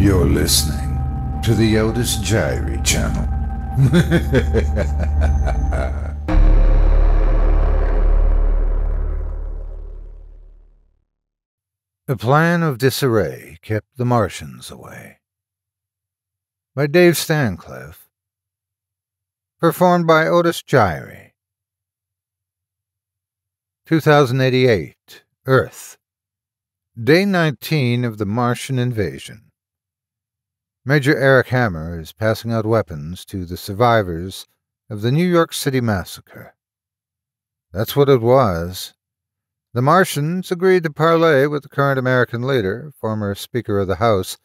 You're listening to the Otis Jiry channel. A plan of disarray kept the Martians away. By Dave Stancliff. Performed by Otis Jiry. 2088, Earth. Day 19 of the Martian invasion. Major Eric Hammer is passing out weapons to the survivors of the New York City massacre. That's what it was. The Martians agreed to parley with the current American leader, former Speaker of the House,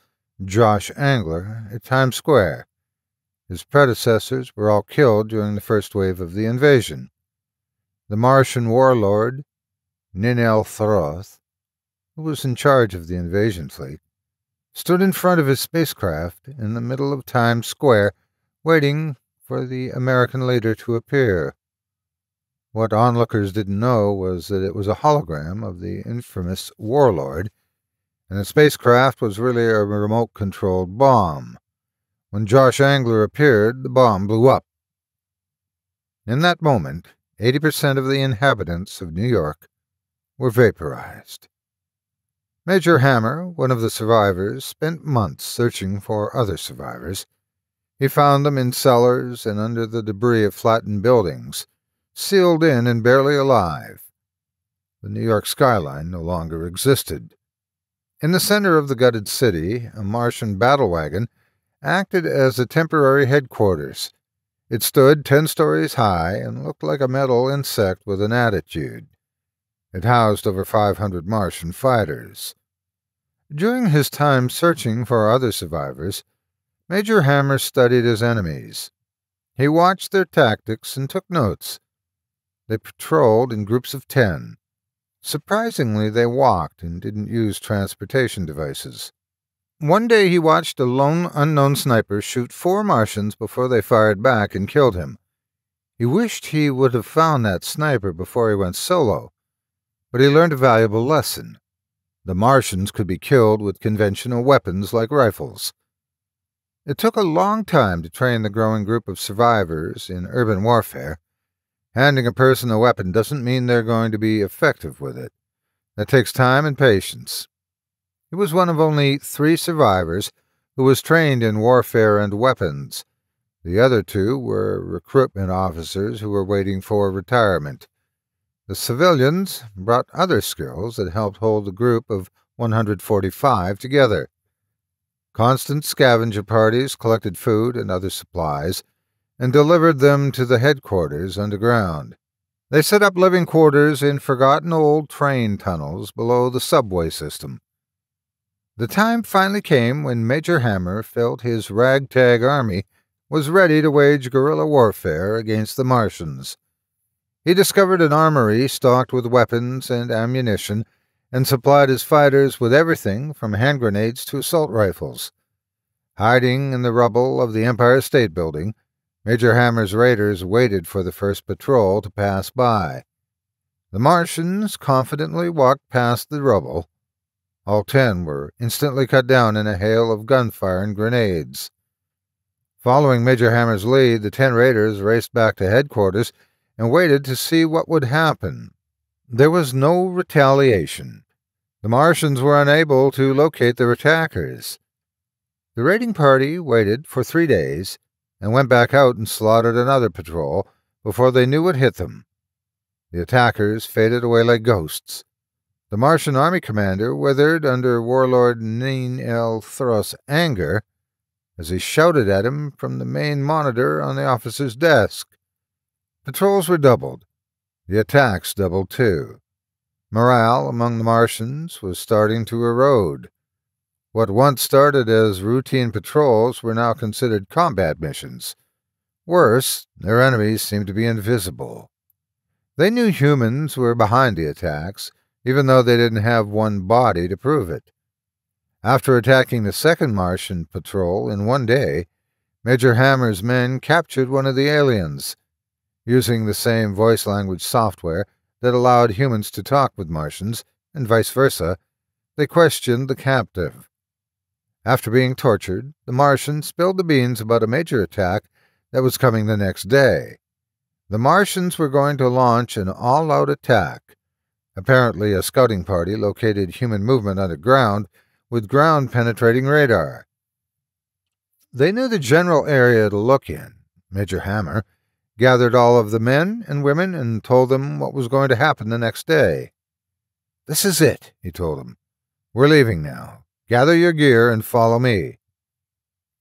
Josh Angler, at Times Square. His predecessors were all killed during the first wave of the invasion. The Martian warlord, Ninel Throth, who was in charge of the invasion fleet, stood in front of his spacecraft in the middle of Times Square, waiting for the American leader to appear. What onlookers didn't know was that it was a hologram of the infamous warlord, and the spacecraft was really a remote-controlled bomb. When Josh Angler appeared, the bomb blew up. In that moment, 80% of the inhabitants of New York were vaporized. Major Hammer, one of the survivors, spent months searching for other survivors. He found them in cellars and under the debris of flattened buildings, sealed in and barely alive. The New York skyline no longer existed. In the center of the gutted city, a Martian battle wagon acted as a temporary headquarters. It stood 10 stories high and looked like a metal insect with an attitude. It housed over 500 Martian fighters. During his time searching for other survivors, Major Hammer studied his enemies. He watched their tactics and took notes. They patrolled in groups of 10. Surprisingly, they walked and didn't use transportation devices. One day he watched a lone unknown sniper shoot 4 Martians before they fired back and killed him. He wished he would have found that sniper before he went solo, but he learned a valuable lesson. The Martians could be killed with conventional weapons like rifles. It took a long time to train the growing group of survivors in urban warfare. Handing a person a weapon doesn't mean they're going to be effective with it. That takes time and patience. He was one of only 3 survivors who was trained in warfare and weapons. The other 2 were recruitment officers who were waiting for retirement. The civilians brought other skills that helped hold the group of 145 together. Constant scavenger parties collected food and other supplies and delivered them to the headquarters underground. They set up living quarters in forgotten old train tunnels below the subway system. The time finally came when Major Hammer felt his ragtag army was ready to wage guerrilla warfare against the Martians. He discovered an armory stocked with weapons and ammunition and supplied his fighters with everything from hand grenades to assault rifles. Hiding in the rubble of the Empire State Building, Major Hammer's raiders waited for the first patrol to pass by. The Martians confidently walked past the rubble. All 10 were instantly cut down in a hail of gunfire and grenades. Following Major Hammer's lead, the 10 raiders raced back to headquarters and waited to see what would happen. There was no retaliation. The Martians were unable to locate their attackers. The raiding party waited for 3 days and went back out and slaughtered another patrol before they knew what hit them. The attackers faded away like ghosts. The Martian army commander withered under warlord Ninel Throth's anger as he shouted at him from the main monitor on the officer's desk. Patrols were doubled. The attacks doubled too. Morale among the Martians was starting to erode. What once started as routine patrols were now considered combat missions. Worse, their enemies seemed to be invisible. They knew humans were behind the attacks, even though they didn't have one body to prove it. After attacking the second Martian patrol in one day, Major Hammer's men captured one of the aliens. Using the same voice-language software that allowed humans to talk with Martians, and vice versa, they questioned the captive. After being tortured, the Martians spilled the beans about a major attack that was coming the next day. The Martians were going to launch an all-out attack. Apparently, a scouting party located human movement underground with ground-penetrating radar. They knew the general area to look in. Major Hammer gathered all of the men and women and told them what was going to happen the next day. "This is it," he told them. "We're leaving now. Gather your gear and follow me."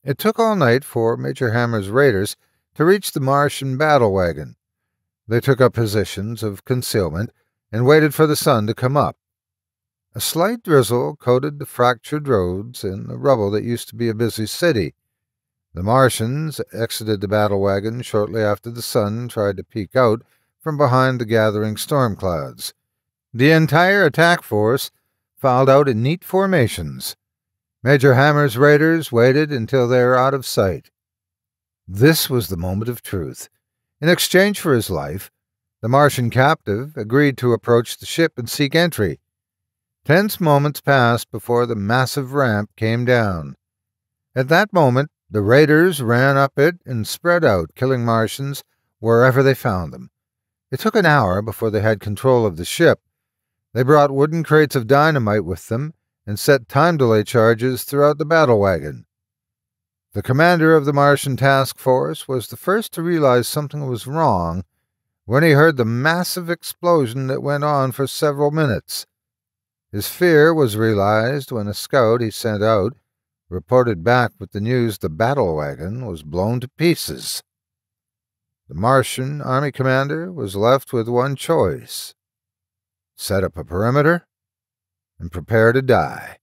It took all night for Major Hammer's raiders to reach the Martian battle wagon. They took up positions of concealment and waited for the sun to come up. A slight drizzle coated the fractured roads and the rubble that used to be a busy city. The Martians exited the battle wagon shortly after the sun tried to peek out from behind the gathering storm clouds. The entire attack force filed out in neat formations. Major Hammer's raiders waited until they were out of sight. This was the moment of truth. In exchange for his life, the Martian captive agreed to approach the ship and seek entry. Tense moments passed before the massive ramp came down. At that moment, the raiders ran up it and spread out, killing Martians wherever they found them. It took an hour before they had control of the ship. They brought wooden crates of dynamite with them and set time delay charges throughout the battle wagon. The commander of the Martian task force was the first to realize something was wrong when he heard the massive explosion that went on for several minutes. His fear was realized when a scout he sent out reported back with the news the battle wagon was blown to pieces. The Martian army commander was left with one choice: set up a perimeter and prepare to die.